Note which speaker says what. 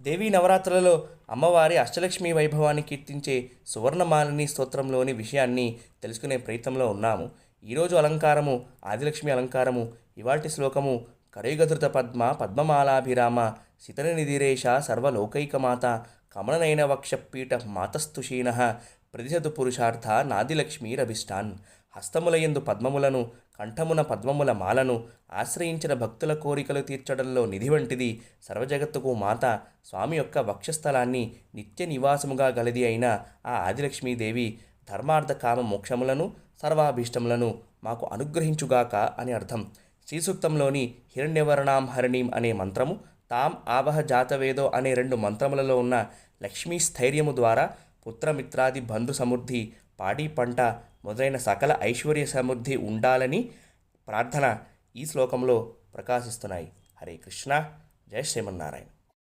Speaker 1: దేవీ నవరాత్రులలో అమ్మవారి అష్టలక్ష్మి వైభవాన్ని కీర్తించే సువర్ణమాలిని స్తోత్రంలోని విషయాన్ని తెలుసుకునే ప్రయత్నంలో ఉన్నాము. ఈరోజు అలంకారము ఆదిలక్ష్మి అలంకారము. ఇవాల్టి శ్లోకము కరైగధృత పద్మ పద్మమాలాభిరామ శితనిధిరేష సర్వలోకైకమాత కమలనయన వక్షపీఠ మాతస్తుషీణ ప్రతిశతు పురుషార్థ నాదిలక్ష్మీరభిష్టాన్. హస్తములయందు పద్మములను కంఠమున పద్మముల మాలను ఆశ్రయించిన భక్తుల కోరికలు తీర్చడంలో నిధి వంటిది సర్వజగత్తుకు మాత. స్వామి యొక్క వక్షస్థలాన్ని నిత్య నివాసముగా గలది అయిన ఆ ఆదిలక్ష్మీదేవి ధర్మార్థ కామ మోక్షములను సర్వాభీష్టములను మాకు అనుగ్రహించుగాక అని అర్థం. శ్రీసూక్తంలోని హిరణ్యవర్ణాం హరిణీం అనే మంత్రము, తాం ఆవహ జాతవేదో అనే 2 మంత్రములలో ఉన్న లక్ష్మీ స్థైర్యము ద్వారా పుత్రమిత్రాది బంధు సమృద్ధి, పాడి పంట మొదలైన సకల ఐశ్వర్య సమృద్ధి ఉండాలని ప్రార్థన ఈ శ్లోకంలో ప్రకాశిస్తున్నాయి. హరే కృష్ణ. జై శ్రీమన్నారాయణ.